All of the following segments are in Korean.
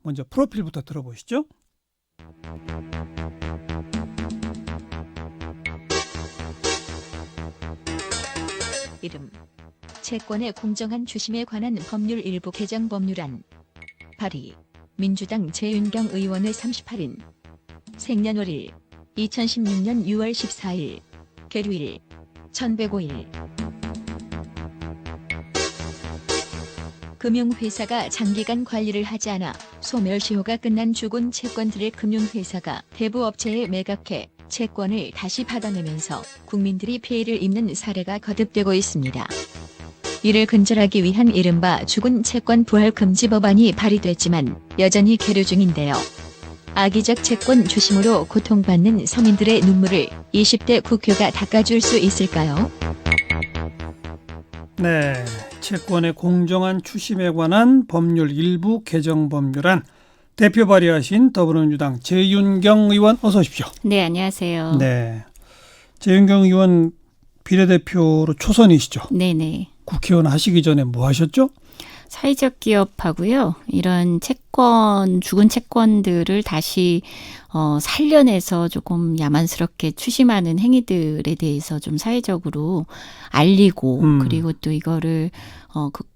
먼저 프로필부터 들어보시죠. 이름, 채권의 공정한 추심에 관한 법률 일부 개정 법률안 발의, 민주당 재윤경 의원의 38인 생년월일 2016년 6월 14일 계류일 1105일 금융회사가 장기간 관리를 하지 않아 소멸시효가 끝난 죽은 채권들을 금융회사가 대부업체에 매각해 채권을 다시 받아내면서 국민들이 피해를 입는 사례가 거듭되고 있습니다. 이를 근절하기 위한 이른바 죽은 채권 부활 금지 법안이 발의됐지만 여전히 계류 중인데요. 악의적 채권 추심으로 고통받는 서민들의 눈물을 20대 국회가 닦아줄 수 있을까요? 네, 채권의 공정한 추심에 관한 법률 일부 개정 법률안 대표 발의하신 더불어민주당 재윤경 의원 어서 오십시오. 네, 안녕하세요. 네, 재윤경 의원 비례대표로 초선이시죠? 네네. 국회의원 하시기 전에 뭐 하셨죠? 사회적 기업하고요. 이런 채권, 죽은 채권들을 다시 살려내서 조금 야만스럽게 추심하는 행위들에 대해서 좀 사회적으로 알리고 그리고 또 이거를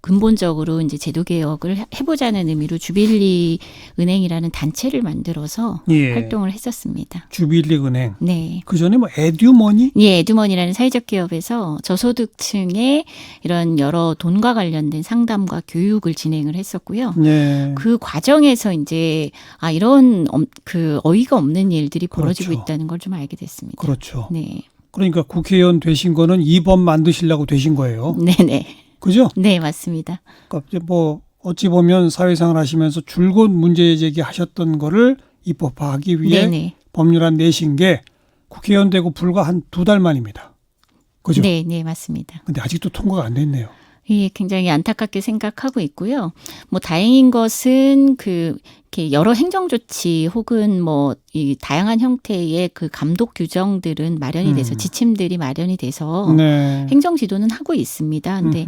근본적으로 이제 제도 개혁을 해보자는 의미로 주빌리 은행이라는 단체를 만들어서 예. 활동을 했었습니다. 주빌리 은행. 네. 그 전에 뭐 에듀머니? 예, 에듀머니라는 사회적 기업에서 저소득층의 이런 여러 돈과 관련된 상담과 교육을 진행을 했었고요. 네. 그 과정에서 이제 이런 그 어이가 없는 일들이 벌어지고 그렇죠. 있다는 걸 좀 알게 됐습니다. 그렇죠. 네, 그러니까 국회의원 되신 거는 이 법 만드시려고 되신 거예요. 네네, 그죠? 네 맞습니다. 그러니까 이제 뭐 어찌 보면 사회생활 하시면서 줄곧 문제 제기하셨던 거를 입법화하기 위해 네네, 법률안 내신 게 국회의원 되고 불과 한 2달 만입니다. 그죠? 네, 네 맞습니다. 근데 아직도 통과가 안 됐네요. 예, 굉장히 안타깝게 생각하고 있고요. 뭐 다행인 것은 이렇게 여러 행정 조치 혹은 뭐 이 다양한 형태의 그 감독 규정들은 마련이 돼서 지침들이 마련이 돼서 네. 행정 지도는 하고 있습니다. 근데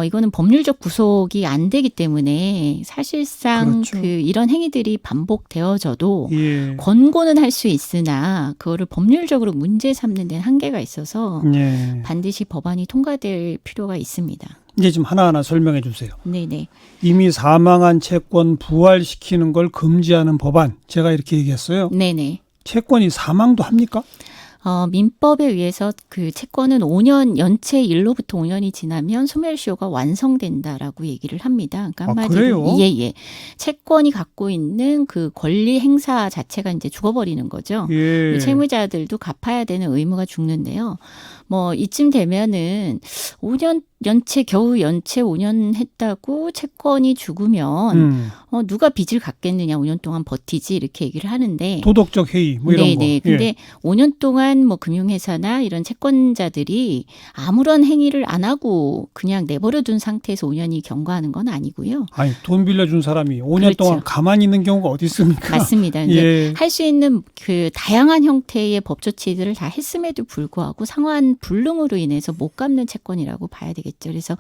이거는 법률적 구속이 안 되기 때문에 사실상 그렇죠. 이런 행위들이 반복되어져도 예. 권고는 할 수 있으나 그거를 법률적으로 문제 삼는 데는 한계가 있어서 예. 반드시 법안이 통과될 필요가 있습니다. 이제 좀 하나하나 설명해 주세요. 네네. 이미 사망한 채권 부활시키는 걸 금지하는 법안. 제가 이렇게 얘기했어요. 네네. 채권이 사망도 합니까? 민법에 의해서 그 채권은 5년 연체일로부터 5년이 지나면 소멸시효가 완성된다라고 얘기를 합니다. 그러니까 한마디로 그래요? 예. 채권이 갖고 있는 그 권리 행사 자체가 이제 죽어버리는 거죠. 예. 채무자들도 갚아야 되는 의무가 죽는데요. 뭐 이쯤 되면은 5년 겨우 연체 5년 했다고 채권이 죽으면 누가 빚을 갚겠느냐 5년 동안 버티지 이렇게 얘기를 하는데 도덕적 해이 뭐 이런 네네. 거. 예. 근데 5년 동안 뭐 금융회사나 이런 채권자들이 아무런 행위를 안 하고 그냥 내버려둔 상태에서 5년이 경과하는 건 아니고요. 아니 돈 빌려준 사람이 5년 그렇죠. 동안 가만히 있는 경우가 어디 있습니까? 맞습니다. 근데 예. 할 수 있는 그 다양한 형태의 법 조치들을 다 했음에도 불구하고 상환 불능으로 인해서 못 갚는 채권이라고 봐야 되겠죠. 그래서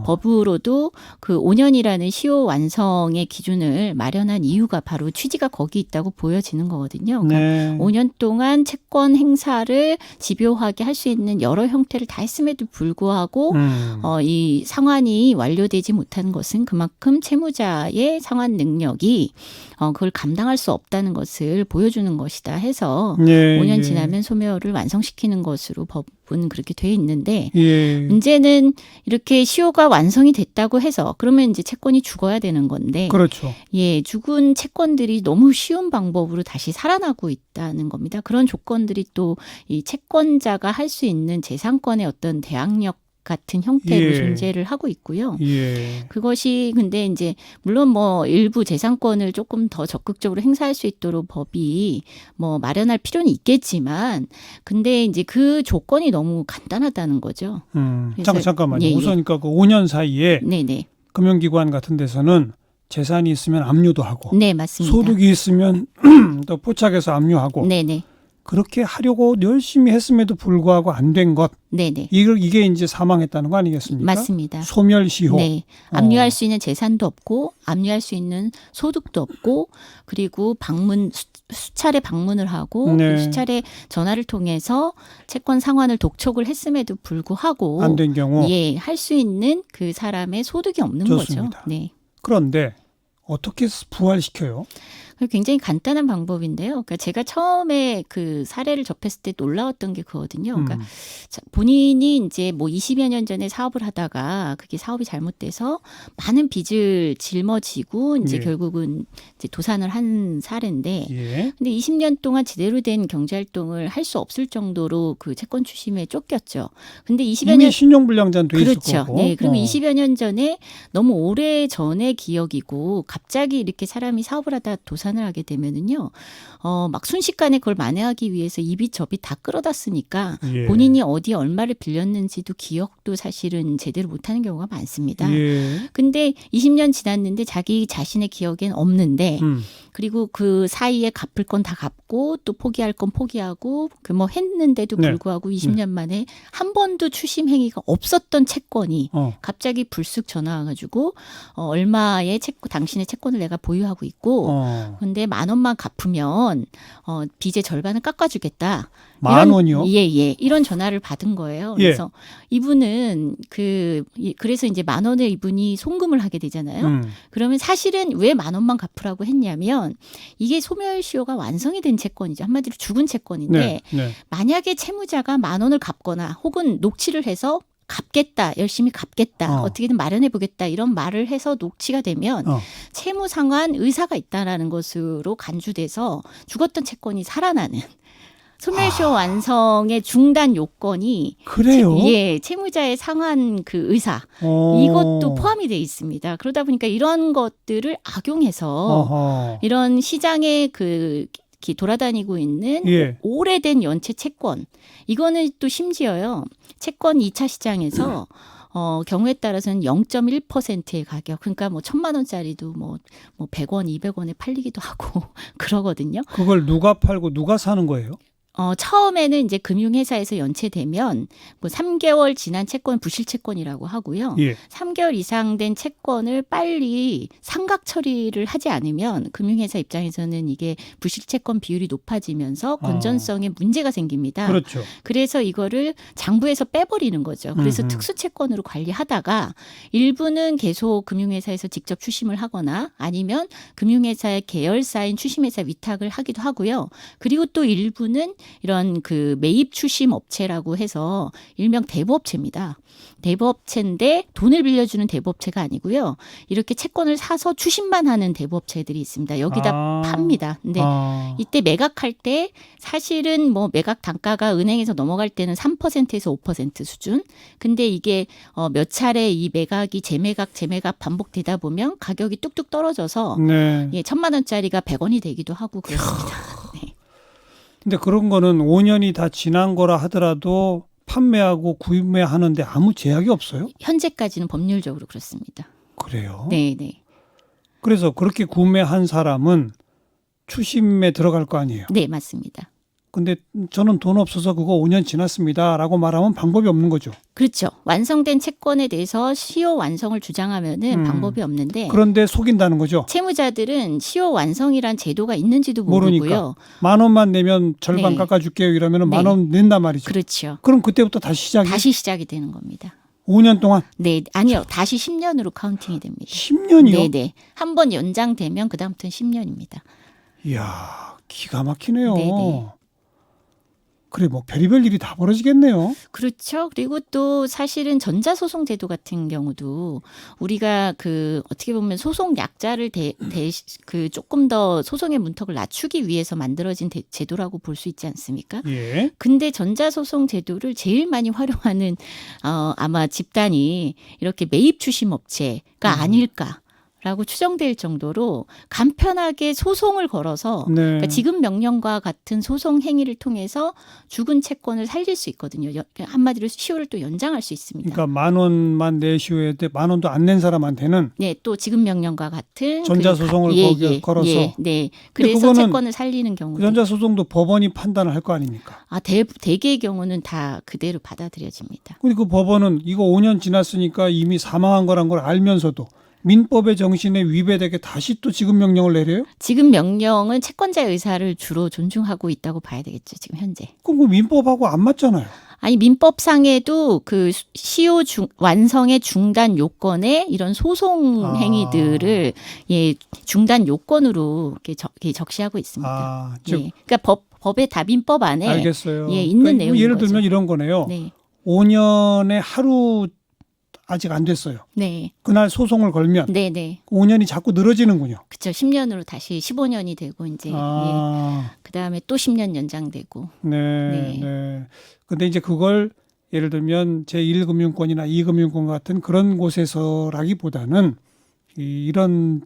법으로도 그 5년이라는 시효 완성의 기준을 마련한 이유가 바로 취지가 거기 있다고 보여지는 거거든요. 그러니까 네. 5년 동안 채권 행사를 집요하게 할 수 있는 여러 형태를 다 했음에도 불구하고 이 상환이 완료되지 못한 것은 그만큼 채무자의 상환 능력이 그걸 감당할 수 없다는 것을 보여주는 것이다 해서 예, 5년 예. 지나면 소멸을 완성시키는 것으로 법은 그렇게 돼 있는데 예. 문제는 이렇게 시효가 완성이 됐다고 해서 그러면 이제 채권이 죽어야 되는 건데 그렇죠. 예, 죽은 채권들이 너무 쉬운 방법으로 다시 살아나고 있다는 겁니다. 그런 조건들이 또 이 채권자가 할 수 있는 재산권의 어떤 대항력 같은 형태로 예. 존재를 하고 있고요. 예. 그것이 근데 이제 물론 뭐 일부 재산권을 조금 더 적극적으로 행사할 수 있도록 법이 뭐 마련할 필요는 있겠지만 근데 이제 그 조건이 너무 간단하다는 거죠. 그래서 잠깐만요. 예, 예. 우선 그러니까 그 5년 사이에 네네. 금융기관 같은 데서는 재산이 있으면 압류도 하고 네, 맞습니다. 소득이 있으면 또 포착해서 압류하고 네네. 그렇게 하려고 열심히 했음에도 불구하고 안 된 것. 네네. 이게 이제 사망했다는 거 아니겠습니까? 맞습니다. 소멸시효. 네. 압류할 수 있는 재산도 없고 압류할 수 있는 소득도 없고 그리고 수차례 방문을 하고 네. 수차례 전화를 통해서 채권 상환을 독촉을 했음에도 불구하고 안 된 경우. 예, 할 수 있는 그 사람의 소득이 없는 좋습니다. 거죠. 네. 그런데 어떻게 부활시켜요? 굉장히 간단한 방법인데요. 그러니까 제가 처음에 그 사례를 접했을 때 놀라웠던 게 그거거든요. 그러니까 본인이 이제 뭐 20여 년 전에 사업을 하다가 그게 사업이 잘못돼서 많은 빚을 짊어지고 이제 예. 결국은 이제 도산을 한 사례인데 예. 근데 20년 동안 제대로 된 경제 활동을 할 수 없을 정도로 그 채권 추심에 쫓겼죠. 근데 20여 이미 년 신용불량자는 돼 있을 그렇죠. 거고. 네. 그리고 20여 년 전에 너무 오래 전의 기억이고 갑자기 이렇게 사람이 사업을 하다 도산을 하게 되면은요. 막 순식간에 그걸 만회하기 위해서 이 빚 저 빚 다 끌어다 쓰니까 예. 본인이 어디에 얼마를 빌렸는지도 기억도 사실은 제대로 못하는 경우가 많습니다. 예. 근데 20년 지났는데 자기 자신의 기억엔 없는데 그리고 그 사이에 갚을 건 다 갚고 또 포기할 건 포기하고 그 뭐 했는데도 네. 불구하고 20년 만에 한 번도 추심 행위가 없었던 채권이 갑자기 불쑥 전화 와가지고 얼마의 당신의 채권을 내가 보유하고 있고 근데 10,000원만 갚으면 빚의 절반을 깎아주겠다. 10,000원이요? 예. 이런 전화를 받은 거예요. 예. 그래서 이분은 그래서 이제 10,000원을 이분이 송금을 하게 되잖아요. 그러면 사실은 왜 10,000원만 갚으라고 했냐면 이게 소멸시효가 완성이 된 채권이죠. 한마디로 죽은 채권인데 네. 네. 만약에 채무자가 10,000원을 갚거나 혹은 녹취를 해서 갚겠다, 열심히 갚겠다, 어떻게든 마련해 보겠다 이런 말을 해서 녹취가 되면 채무 상환 의사가 있다라는 것으로 간주돼서 죽었던 채권이 살아나는 소멸시효 완성의 중단 요건이 그래요? 채무자의 상환 그 의사 이것도 포함이 돼 있습니다. 그러다 보니까 이런 것들을 악용해서 이런 시장에 돌아다니고 있는 예. 오래된 연체 채권 이거는 또 심지어요 채권 2차 시장에서 경우에 따라서는 0.1%의 가격 그러니까 뭐 1,000만 원짜리도 뭐 100원, 200원에 팔리기도 하고 그러거든요. 그걸 누가 팔고 누가 사는 거예요? 처음에는 이제 금융회사에서 연체되면 뭐 3개월 지난 채권 부실 채권이라고 하고요. 예. 3개월 이상 된 채권을 빨리 상각 처리를 하지 않으면 금융회사 입장에서는 이게 부실 채권 비율이 높아지면서 건전성에 문제가 생깁니다. 그렇죠. 그래서 이거를 장부에서 빼버리는 거죠. 그래서 특수 채권으로 관리하다가 일부는 계속 금융회사에서 직접 추심을 하거나 아니면 금융회사의 계열사인 추심회사 위탁을 하기도 하고요. 그리고 또 일부는 이런 그 매입 추심 업체라고 해서 일명 대부업체입니다. 대부업체인데 돈을 빌려주는 대부업체가 아니고요. 이렇게 채권을 사서 추심만 하는 대부업체들이 있습니다. 여기다 팝니다. 근데 이때 매각할 때 사실은 뭐 매각 단가가 은행에서 넘어갈 때는 3%에서 5% 수준. 근데 이게 몇 차례 이 매각이 재매각 반복되다 보면 가격이 뚝뚝 떨어져서 네. 1,000만 원짜리가 100원이 되기도 하고 그렇습니다. 네. 근데 그런 거는 5년이 다 지난 거라 하더라도 판매하고 구매하는데 아무 제약이 없어요? 현재까지는 법률적으로 그렇습니다. 그래요? 네. 그래서 그렇게 구매한 사람은 추심에 들어갈 거 아니에요? 네, 맞습니다. 근데 저는 돈 없어서 그거 5년 지났습니다라고 말하면 방법이 없는 거죠. 그렇죠. 완성된 채권에 대해서 시효 완성을 주장하면은 방법이 없는데 그런데 속인다는 거죠. 채무자들은 시효 완성이란 제도가 있는지도 모르니까. 모르고요. 10,000원만 내면 절반 네. 깎아줄게요 이러면 네. 10,000원 낸단 말이죠. 그렇죠. 그럼 그때부터 다시 시작이 다시 시작이 되는 겁니다. 5년 동안 네, 아니요. 다시 10년으로 카운팅이 됩니다. 10년이요? 네. 한 번 연장되면 그다음부터는 10년입니다. 이야, 기가 막히네요. 네네. 그래, 뭐 별의별 일이 다 벌어지겠네요. 그렇죠. 그리고 또 사실은 전자소송 제도 같은 경우도 우리가 어떻게 보면 소송 약자를 조금 더 소송의 문턱을 낮추기 위해서 만들어진 제도라고 볼 수 있지 않습니까? 예. 근데 전자소송 제도를 제일 많이 활용하는 아마 집단이 이렇게 매입 추심 업체가 아닐까. 라고 추정될 정도로 간편하게 소송을 걸어서 네. 그러니까 지급 명령과 같은 소송 행위를 통해서 죽은 채권을 살릴 수 있거든요. 한마디로 시효를 또 연장할 수 있습니다. 그러니까 10,000원만 내시오 했는데 10,000원도 안 낸 사람한테는 네, 또 지급 명령과 같은 전자소송을 거기에 걸어서. 네. 그래서 그거는 채권을 살리는 경우. 그 전자소송도 법원이 판단을 할 거 아닙니까? 대개의 경우는 다 그대로 받아들여집니다. 근데 그 법원은 이거 5년 지났으니까 이미 사망한 거란 걸 알면서도 민법의 정신에 위배되게 다시 또 지급 명령을 내려요? 지급 명령은 채권자의 의사를 주로 존중하고 있다고 봐야 되겠죠. 지금 현재. 그럼 그 민법하고 안 맞잖아요. 아니 민법상에도 그 시효 완성의 중단 요건에 이런 소송 행위들을 중단 요건으로 이렇게 적시하고 있습니다. 즉 그러니까 법의 다 민법 안에 알겠어요. 있는 그러니까 내용인 예를 거죠. 들면 이런 거네요. 네. 5년에 하루 아직 안 됐어요. 네. 그날 소송을 걸면 네. 5년이 자꾸 늘어지는군요. 그렇죠. 10년으로 다시 15년이 되고 이제 그다음에 또 10년 연장되고. 네. 근데 이제 그걸 예를 들면 제1금융권이나 2금융권 같은 그런 곳에서라기보다는 이런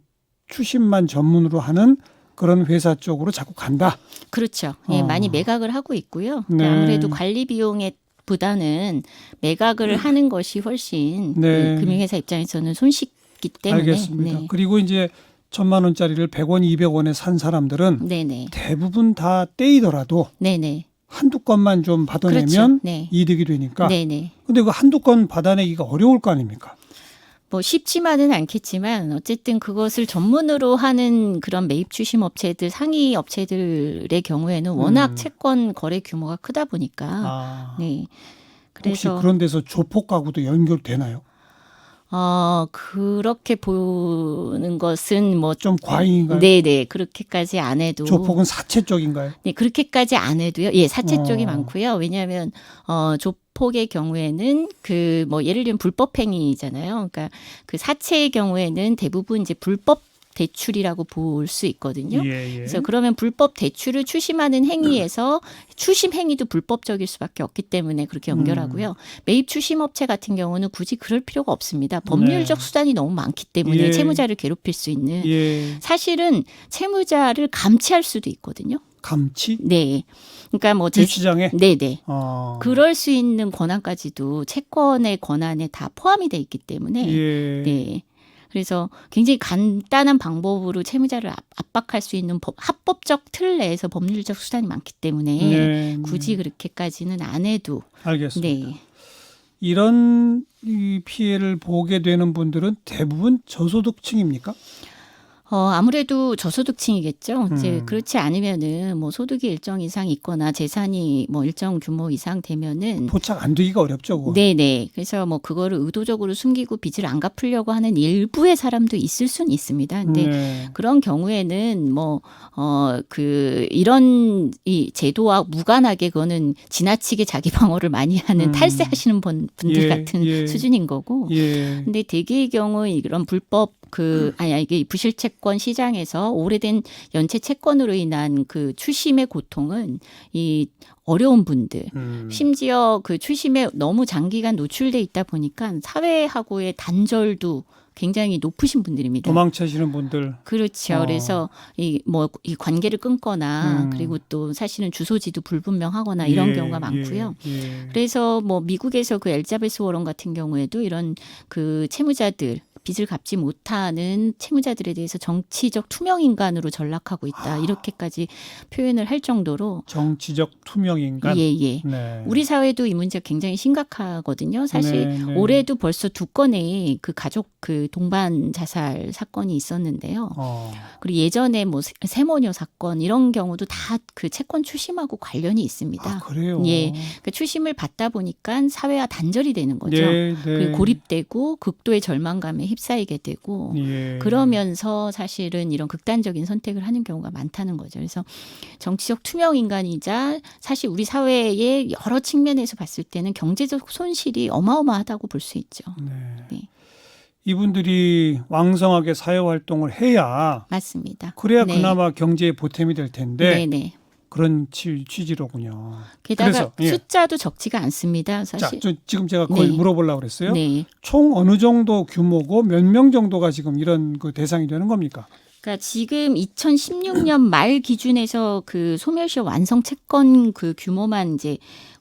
추심만 전문으로 하는 그런 회사 쪽으로 자꾸 간다. 그렇죠. 많이 매각을 하고 있고요. 네. 아무래도 관리 비용에 보다는 매각을 하는 것이 훨씬 네. 그 금융회사 입장에서는 손쉽기 때문에. 알겠습니다. 그리고 이제 1,000만 원짜리를 100원, 200원에 산 사람들은 네네. 대부분 다 떼이더라도 네네. 한두 건만 좀 받아내면 그렇죠. 네. 이득이 되니까. 네네. 근데 그 한두 건 받아내기가 어려울 거 아닙니까? 뭐 쉽지만은 않겠지만 어쨌든 그것을 전문으로 하는 그런 매입 추심 업체들 상위 업체들의 경우에는 워낙 채권 거래 규모가 크다 보니까 네. 혹시 그래서 그런 데서 조폭하고도 연결되나요? 그렇게 보는 것은 뭐 좀 과잉인가요? 네네 그렇게까지 안 해도 조폭은 사채 쪽인가요? 네 그렇게까지 안 해도요. 사채 쪽이 많고요. 왜냐하면 조폭의 경우에는 그 뭐 예를 들면 불법 행위잖아요. 그러니까 그 사채의 경우에는 대부분 이제 불법 대출이라고 볼 수 있거든요. 그래서 그러면 불법 대출을 추심하는 행위에서 추심 행위도 불법적일 수밖에 없기 때문에 그렇게 연결하고요. 매입 추심 업체 같은 경우는 굳이 그럴 필요가 없습니다. 법률적 수단이 너무 많기 때문에 채무자를 괴롭힐 수 있는 사실은 채무자를 감치할 수도 있거든요. 감치? 네. 그러니까 뭐 유치장에? 네네. 그럴 수 있는 권한까지도 채권의 권한에 다 포함이 돼 있기 때문에 네. 그래서 굉장히 간단한 방법으로 채무자를 압박할 수 있는 합법적 틀 내에서 법률적 수단이 많기 때문에 굳이 그렇게까지는 안 해도. 알겠습니다. 네. 이런 이 피해를 보게 되는 분들은 대부분 저소득층입니까? 아무래도 저소득층이겠죠. 이제 그렇지 않으면은 뭐 소득이 일정 이상 있거나 재산이 뭐 일정 규모 이상 되면은 포착 안 되기가 어렵죠. 그거. 네네. 그래서 뭐 그거를 의도적으로 숨기고 빚을 안 갚으려고 하는 일부의 사람도 있을 수는 있습니다. 근데 그런 경우에는 뭐 이런 이 제도와 무관하게 그거는 지나치게 자기 방어를 많이 하는 탈세하시는 분들 같은 수준인 거고. 근데 대개의 경우 이런 불법 이게 부실채권 시장에서 오래된 연체 채권으로 인한 그 추심의 고통은 이 어려운 분들, 심지어 그 추심에 너무 장기간 노출돼 있다 보니까 사회하고의 단절도 굉장히 높으신 분들입니다. 도망치시는 분들. 그렇죠. 그래서 이 관계를 끊거나 그리고 또 사실은 주소지도 불분명하거나 이런 경우가 많고요. 그래서 뭐 미국에서 그 엘자베스 워런 같은 경우에도 이런 그 채무자들 빚을 갚지 못하는 채무자들에 대해서 정치적 투명 인간으로 전락하고 있다. 이렇게까지 표현을 할 정도로 정치적 투명 인간. 네. 우리 사회도 이 문제가 굉장히 심각하거든요. 사실 올해도 벌써 2건의 그 가족 그 동반 자살 사건이 있었는데요. 그리고 예전에 뭐 세모녀 사건 이런 경우도 다 그 채권 추심하고 관련이 있습니다. 그래요? 그러니까 추심을 받다 보니까 사회와 단절이 되는 거죠. 그리고 고립되고 극도의 절망감에 휩싸이게 되고 그러면서 사실은 이런 극단적인 선택을 하는 경우가 많다는 거죠. 그래서 정치적 투명 인간이자 사실 우리 사회의 여러 측면에서 봤을 때는 경제적 손실이 어마어마하다고 볼 수 있죠. 네. 이분들이 왕성하게 사회활동을 해야 맞습니다. 그래야 그나마 경제에 보탬이 될 텐데 네네. 그런 취지로군요. 게다가 그래서, 예. 숫자도 적지가 않습니다. 자, 사실. 지금 제가 그걸 네. 물어보려고 그랬어요. 네. 총 어느 정도 규모고 몇 명 정도가 지금 이런 그 대상이 되는 겁니까? 그러니까 지금 2016년 말 기준에서 그 소멸시효 완성 채권 그 규모만 이제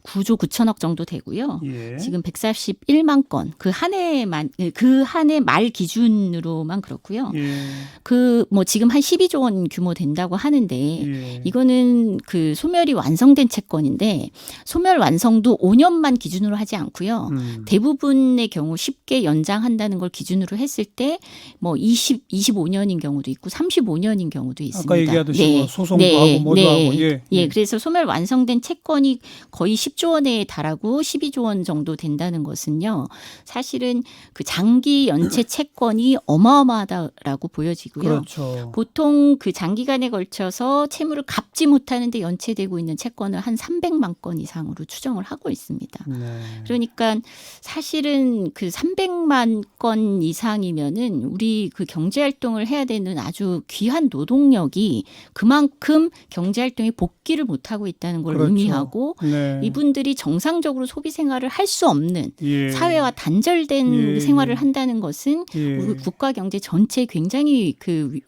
9조 9천억 정도 되고요. 예. 지금 141만 건 그 한 해만 그 한 해 말 기준으로만 그렇고요. 예. 그 뭐 지금 한 12조 원 규모 된다고 하는데 예. 이거는 그 소멸이 완성된 채권인데 소멸 완성도 5년만 기준으로 하지 않고요. 대부분의 경우 쉽게 연장한다는 걸 기준으로 했을 때 뭐 25년인 경우도 있고 35년인 경우도 있습니다. 아까 얘기하듯이 뭐 소송도 하고 뭐도 하고. 예. 예, 그래서 소멸 완성된 채권이 거의 10조 원에 달하고 12조 원 정도 된다는 것은요. 사실은 그 장기 연체 채권이 어마어마하다라고 보여지고요. 그렇죠. 보통 그 장기간에 걸쳐서 채무를 갚지 못하는데 연체되고 있는 채권을 한 300만 건 이상으로 추정을 하고 있습니다. 네. 그러니까 사실은 그 300만 건 이상이면은 우리 그 경제 활동을 해야 되는 아주 귀한 노동력이 그만큼 경제 활동에 복귀를 못 하고 있다는 걸 그렇죠. 의미하고 네. 이분들이 정상적으로 소비 생활을 할 수 없는 예. 사회와 단절된 예. 생활을 한다는 것은 예. 우리 국가 경제 전체에 굉장히 그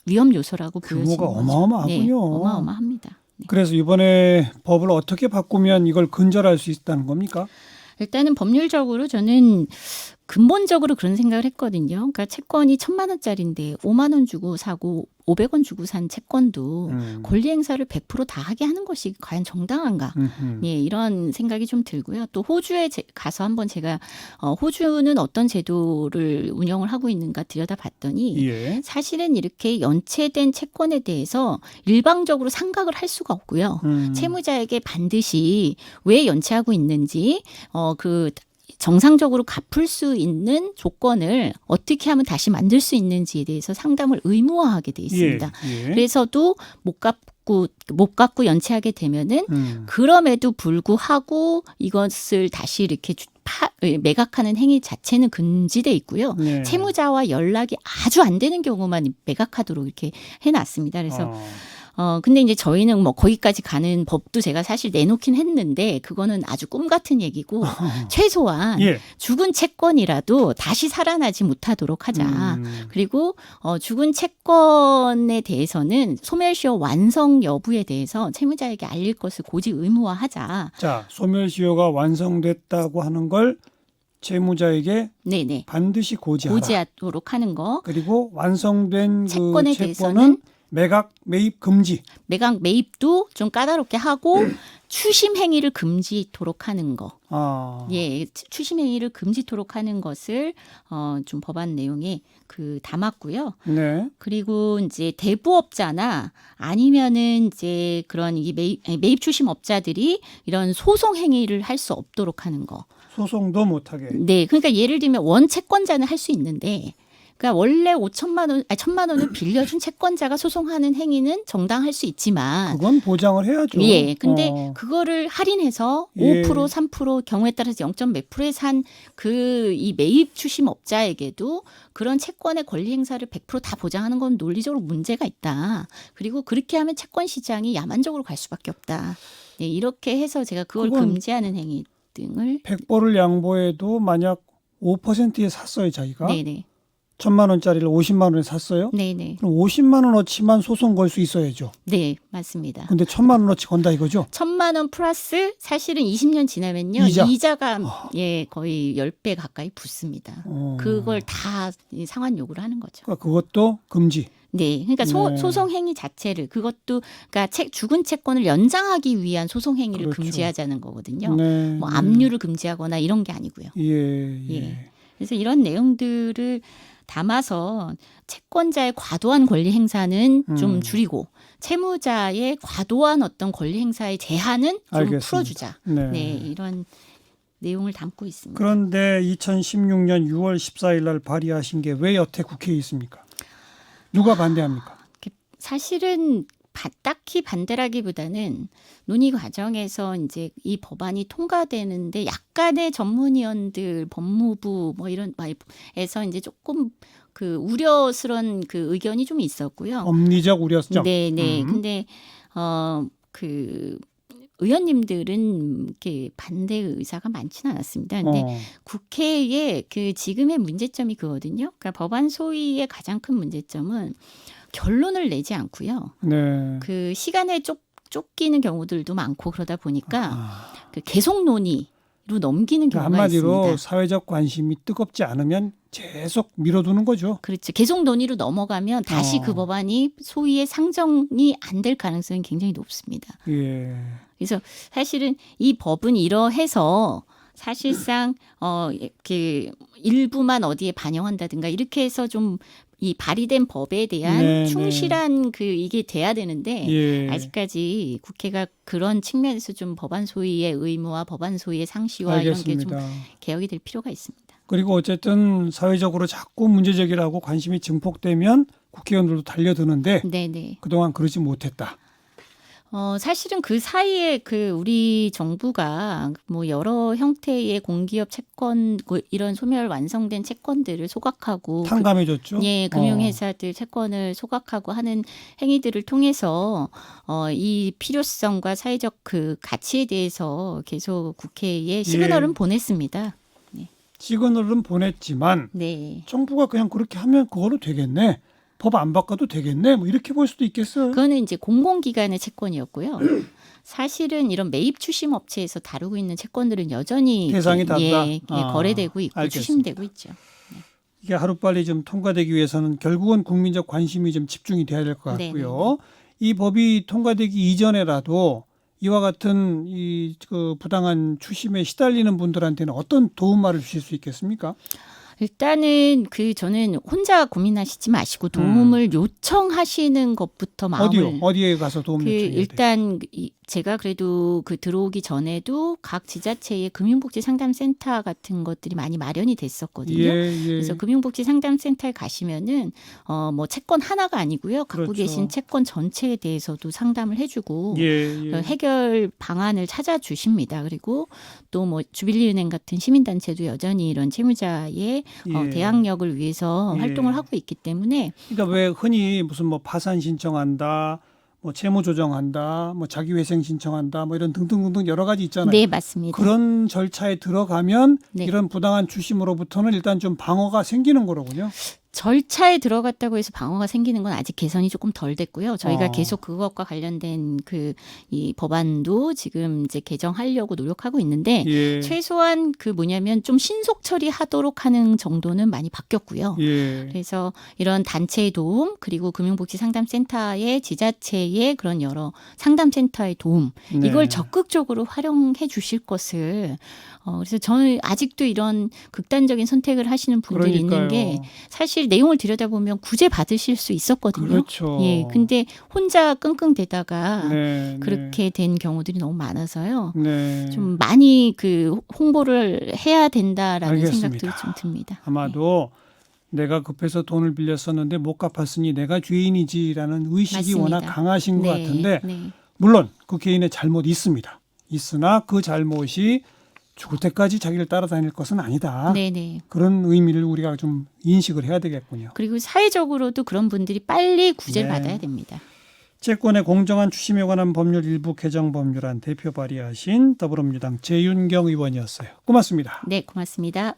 위험 요소라고 보여지는 규모가 거죠. 어마어마하군요. 네, 어마어마합니다. 네. 그래서 이번에 법을 어떻게 바꾸면 이걸 근절할 수 있다는 겁니까? 일단은 법률적으로 저는 근본적으로 그런 생각을 했거든요. 그러니까 채권이 1,000만 원짜리인데 5만 원 주고 사고 500원 주고 산 채권도 권리 행사를 100%다 하게 하는 것이 과연 정당한가? 예, 이런 생각이 좀 들고요. 또 호주에 가서 한번 제가 호주는 어떤 제도를 운영을 하고 있는가 들여다봤더니 예. 사실은 이렇게 연체된 채권에 대해서 일방적으로 상각을 할 수가 없고요. 채무자에게 반드시 왜 연체하고 있는지 그 정상적으로 갚을 수 있는 조건을 어떻게 하면 다시 만들 수 있는지에 대해서 상담을 의무화하게 돼 있습니다. 예. 예. 그래서도 못 갚고 연체하게 되면은 그럼에도 불구하고 이것을 다시 이렇게 매각하는 행위 자체는 금지돼 있고요. 네. 채무자와 연락이 아주 안 되는 경우만 매각하도록 이렇게 해놨습니다. 그래서 근데 이제 저희는 뭐 거기까지 가는 법도 제가 사실 내놓긴 했는데 그거는 아주 꿈 같은 얘기고 최소한 예. 죽은 채권이라도 다시 살아나지 못하도록 하자. 그리고 죽은 채권에 대해서는 소멸시효 완성 여부에 대해서 채무자에게 알릴 것을 고지 의무화하자. 자, 소멸시효가 완성됐다고 하는 걸 채무자에게 네네. 반드시 고지하라. 고지하도록 하는 거. 그리고 완성된 채권에 그 대해서는 채권은 매각 매입 금지. 매각 매입도 좀 까다롭게 하고 추심 행위를 금지토록 하는 거. 아. 예, 추심 행위를 금지토록 하는 것을 좀 법안 내용에 그 담았고요. 네. 그리고 이제 대부업자나 아니면은 이제 그런 이 매입 추심업자들이 이런 소송 행위를 할 수 없도록 하는 거. 소송도 못하게. 네, 그러니까 예를 들면 원 채권자는 할 수 있는데. 그러니까 원래 1,000만 원을 빌려준 채권자가 소송하는 행위는 정당할 수 있지만 그건 보장을 해야죠. 예. 근데 그거를 할인해서 5%, 예. 3% 경우에 따라서 0.몇 프로에 산 그 이 매입 추심업자에게도 그런 채권의 권리 행사를 100% 다 보장하는 건 논리적으로 문제가 있다. 그리고 그렇게 하면 채권 시장이 야만적으로 갈 수밖에 없다. 네, 이렇게 해서 제가 그걸 금지하는 행위 등을 100벌을 양보해도 만약 5%에 샀어요, 자기가. 네네. 1,000만 원짜리를 50만 원에 샀어요. 네네. 그럼 50만 원어치만 소송 걸 수 있어야죠. 네, 맞습니다. 근데 1,000만 원어치 건다 이거죠? 1,000만 원 플러스 사실은 20년 지나면요. 이자가 예, 거의 10배 가까이 붙습니다. 그걸 다 상환 요구를 하는 거죠. 그러니까 그것도 금지. 네, 그러니까 네. 소송 행위 자체를 그것도 그러니까 죽은 채권을 연장하기 위한 소송 행위를 그렇죠. 금지하자는 거거든요. 네. 뭐 압류를 금지하거나 이런 게 아니고요. 예. 예. 그래서 이런 내용들을 담아서 채권자의 과도한 권리 행사는 좀 줄이고 채무자의 과도한 어떤 권리 행사의 제한은 좀 알겠습니다. 풀어주자. 네. 네, 이런 내용을 담고 있습니다. 그런데 2016년 6월 14일 날 발의하신 게 왜 여태 국회에 있습니까? 누가 반대합니까? 사실은 딱히 반대라기보다는 논의 과정에서 이제 이 법안이 통과되는데 약간의 전문위원들, 법무부 뭐 이런 에서 이제 조금 그 우려스러운 그 의견이 좀 있었고요. 법리적 우려점. 네. 근데 그 의원님들은 이렇게 반대 의사가 많지는 않았습니다. 근데 국회의 그 지금의 문제점이 그거든요. 그러니까 법안 소위의 가장 큰 문제점은 결론을 내지 않고요. 네. 그 시간에 쫓기는 경우들도 많고 그러다 보니까 그 계속 논의로 넘기는 경우가 한마디로 있습니다. 사회적 관심이 뜨겁지 않으면 계속 밀어두는 거죠. 그렇죠. 계속 논의로 넘어가면 다시 그 법안이 소위의 상정이 안 될 가능성이 굉장히 높습니다. 예. 그래서 사실은 이 법은 이러해서 사실상 이렇게 일부만 어디에 반영한다든가 이렇게 해서 좀 이 발의된 법에 대한 네, 충실한 그 이게 돼야 되는데 예. 아직까지 국회가 그런 측면에서 좀 법안 소위의 의무와 법안 소위의 상시와 이런 게 좀 알겠습니다. 개혁이 될 필요가 있습니다. 그리고 어쨌든 사회적으로 자꾸 문제제기를 하고 관심이 증폭되면 국회의원들도 달려드는데 네네. 그동안 그러지 못했다. 사실은 그 사이에 그 우리 정부가 뭐 여러 형태의 공기업 채권 이런 소멸 완성된 채권들을 소각하고 탕감해줬죠. 예, 금융회사들 채권을 소각하고 하는 행위들을 통해서 이 필요성과 사회적 그 가치에 대해서 계속 국회에 시그널은 보냈습니다. 시그널은 보냈지만 네. 정부가 그냥 그렇게 하면 그거로 되겠네. 법 안 바꿔도 되겠네. 뭐 이렇게 볼 수도 있겠어요. 그거는 이제 공공기관의 채권이었고요. 사실은 이런 매입 추심 업체에서 다루고 있는 채권들은 여전히 대상이 다르다? 거래되고 있고 알겠습니다. 추심되고 있죠. 이게 하루빨리 좀 통과되기 위해서는 결국은 국민적 관심이 좀 집중이 돼야 될 것 같고요. 이 법이 통과되기 이전에라도 이와 같은 그 부당한 추심에 시달리는 분들한테는 어떤 도움말을 주실 수 있겠습니까? 일단은 저는 혼자 고민하시지 마시고 도움을 요청하시는 것부터 마음을 어디에 가서 도움 요청해야 돼요? 일단 제가 그래도 들어오기 전에도 각 지자체의 금융복지 상담센터 같은 것들이 많이 마련이 됐었거든요. 그래서 금융복지 상담센터에 가시면은 뭐 채권 하나가 아니고요. 갖고 그렇죠. 계신 채권 전체에 대해서도 상담을 해주고 예. 해결 방안을 찾아주십니다. 그리고 또 뭐 주빌리은행 같은 시민단체도 여전히 이런 채무자의 대항력을 위해서 활동을 하고 있기 때문에 그러니까 왜 흔히 무슨 뭐 파산 신청한다, 뭐 채무 조정한다, 뭐 자기회생 신청한다, 뭐 이런 등등등등 여러 가지 있잖아요. 네, 맞습니다. 그런 절차에 들어가면 네. 이런 부당한 추심으로부터는 일단 좀 방어가 생기는 거로군요. 절차에 들어갔다고 해서 방어가 생기는 건 아직 개선이 조금 덜 됐고요. 저희가 계속 그것과 관련된 이 법안도 지금 이제 개정하려고 노력하고 있는데 최소한 뭐냐면 좀 신속 처리하도록 하는 정도는 많이 바뀌었고요. 그래서 이런 단체의 도움 그리고 금융복지 상담센터의 지자체의 그런 여러 상담센터의 도움 이걸 적극적으로 활용해 주실 것을 그래서 저는 아직도 이런 극단적인 선택을 하시는 분들이 있는 게 사실 내용을 들여다보면 구제 받으실 수 있었거든요. 그렇죠. 예, 근데 혼자 끙끙대다가 그렇게 된 경우들이 너무 많아서요. 좀 많이 홍보를 해야 된다라는 알겠습니다. 생각도 좀 듭니다. 아마도 내가 급해서 돈을 빌렸었는데 못 갚았으니 내가 죄인이지라는 의식이 맞습니다. 워낙 강하신 것 네, 같은데 네. 물론 그 개인의 잘못이 있습니다. 있으나 그 잘못이 죽을 때까지 자기를 따라다닐 것은 아니다. 네네. 그런 의미를 우리가 좀 인식을 해야 되겠군요. 그리고 사회적으로도 그런 분들이 빨리 구제를 받아야 됩니다. 채권의 공정한 추심에 관한 법률 일부 개정 법률안 대표 발의하신 더불어민주당 재윤경 의원이었어요. 고맙습니다. 네, 고맙습니다.